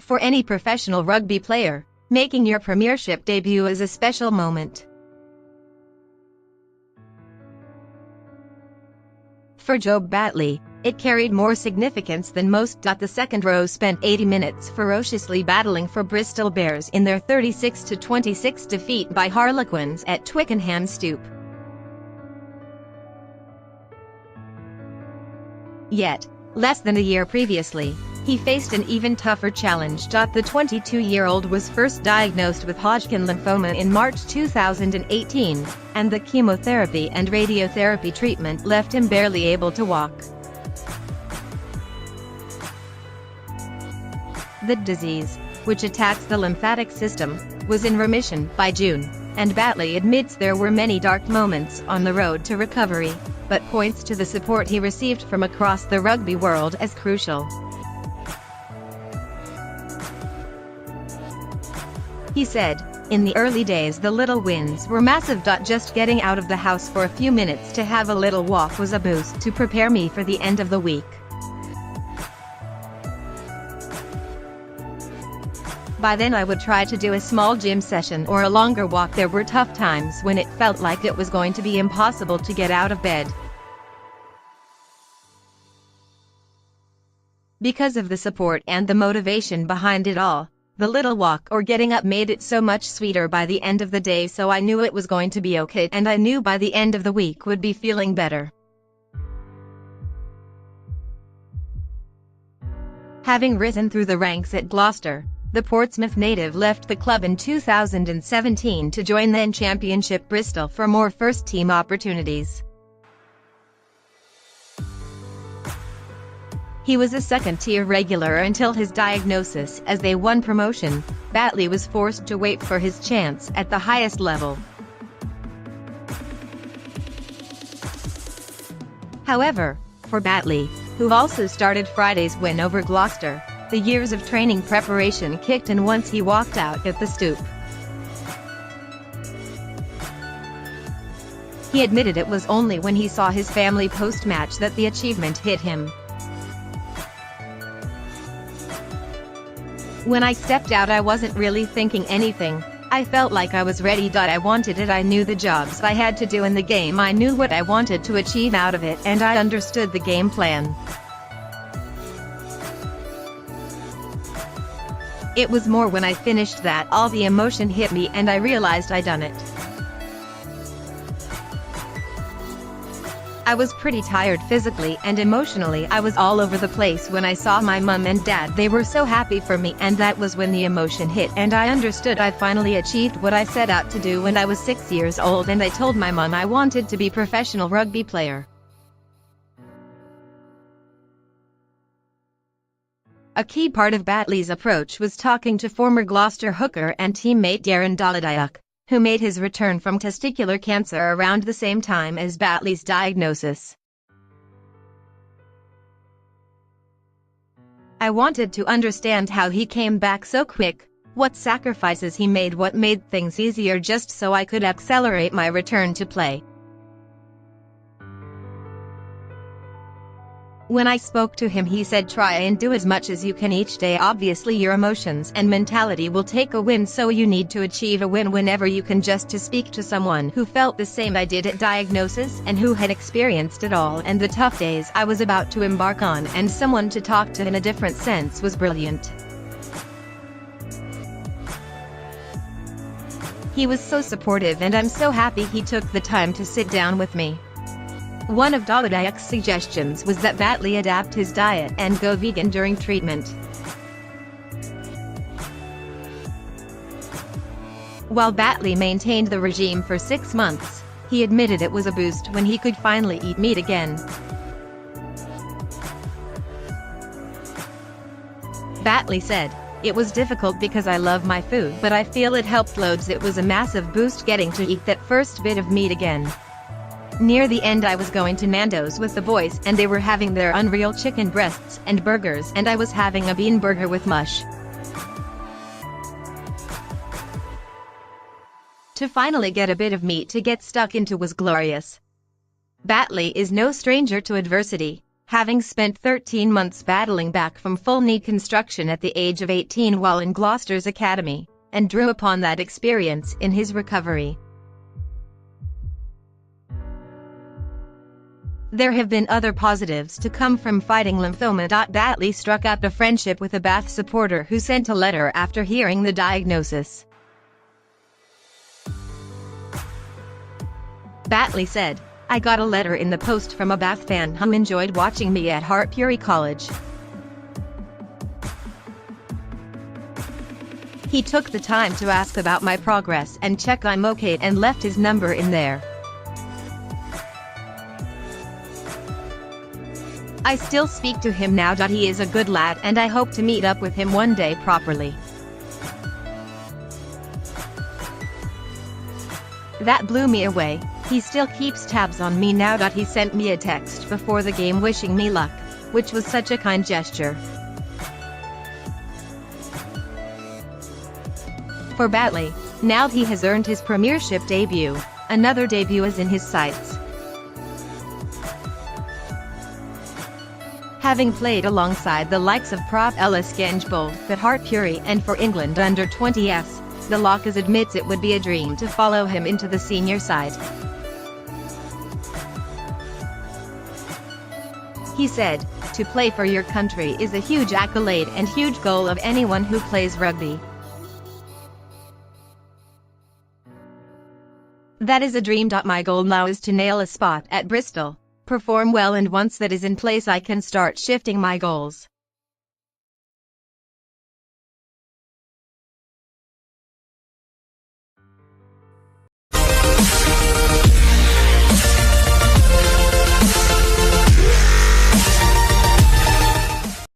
For any professional rugby player, making your Premiership debut is a special moment. For Joe Batley, it carried more significance than most. The second row spent 80 minutes ferociously battling for Bristol Bears in their 36-26 defeat by Harlequins at Twickenham Stoop. Yet, less than a year previously, he faced an even tougher challenge. The 22-year-old was first diagnosed with Hodgkin lymphoma in March 2018, and the chemotherapy and radiotherapy treatment left him barely able to walk. The disease, which attacks the lymphatic system, was in remission by June, and Batley admits there were many dark moments on the road to recovery, but points to the support he received from across the rugby world as crucial. He said, "In the early days the little wins were massive. Just getting out of the house for a few minutes to have a little walk was a boost to prepare me for the end of the week. By then I would try to do a small gym session or a longer walk. There were tough times when it felt like it was going to be impossible to get out of bed. Because of the support and the motivation behind it all, the little walk or getting up made it so much sweeter by the end of the day. So I knew it was going to be okay, and I knew by the end of the week would be feeling better." Having risen through the ranks at Gloucester, the Portsmouth native left the club in 2017 to join then Championship Bristol for more first-team opportunities. He was a second-tier regular until his diagnosis. As they won promotion, Batley was forced to wait for his chance at the highest level. However, for Batley, who also started Friday's win over Gloucester, the years of training preparation kicked in once he walked out at the Stoop. He admitted it was only when he saw his family post-match that the achievement hit him. "When I stepped out I wasn't really thinking anything. I felt like I was ready. I wanted it. I knew the jobs I had to do in the game. I knew what I wanted to achieve out of it, and I understood the game plan. It was more when I finished that all the emotion hit me and I realized I'd done it. I was pretty tired physically and emotionally. I was all over the place when I saw my mum and dad. They were so happy for me, and that was when the emotion hit and I understood I finally achieved what I set out to do when I was 6 years old, and I told my mum I wanted to be a professional rugby player." A key part of Batley's approach was talking to former Gloucester hooker and teammate Darren Dolladayuk, who made his return from testicular cancer around the same time as Batley's diagnosis. "I wanted to understand how he came back so quick, what sacrifices he made, what made things easier, just so I could accelerate my return to play. When I spoke to him he said try and do as much as you can each day. Obviously your emotions and mentality will take a win, so you need to achieve a win whenever you can. Just to speak to someone who felt the same I did at diagnosis and who had experienced it all and the tough days I was about to embark on, and someone to talk to in a different sense, was brilliant. He was so supportive and I'm so happy he took the time to sit down with me." One of Dolladayuk's suggestions was that Batley adapt his diet and go vegan during treatment. While Batley maintained the regime for 6 months, he admitted it was a boost when he could finally eat meat again. Batley said, "It was difficult because I love my food, but I feel it helped loads. It was a massive boost getting to eat that first bit of meat again. Near the end I was going to Nando's with the boys and they were having their unreal chicken breasts and burgers, and I was having a bean burger with mush. To finally get a bit of meat to get stuck into was glorious." Batley is no stranger to adversity. having spent 13 months battling back from full knee construction at the age of 18 while in Gloucester's academy, and drew upon that experience in his recovery. There have been other positives to come from fighting lymphoma. Batley struck up a friendship with a Bath supporter who sent a letter after hearing the diagnosis. Batley said, "I got a letter in the post from a Bath fan who enjoyed watching me at Hartpury College. He took the time to ask about my progress and check I'm okay and left his number in there. I still speak to him now. He is a good lad and I hope to meet up with him one day properly." That blew me away. He still keeps tabs on me now. He sent me a text before the game wishing me luck, which was such a kind gesture. For Batley, now he has earned his Premiership debut, another debut is in his sights. Having played alongside the likes of Prof Ellis Gengbold at Hartpury and for England under-20s, the Lockers admits it would be a dream to follow him into the senior side. He said, "To play for your country is a huge accolade and huge goal of anyone who plays rugby. That is a dream. My goal now is to nail a spot at Bristol, perform well, and once that is in place I can start shifting my goals."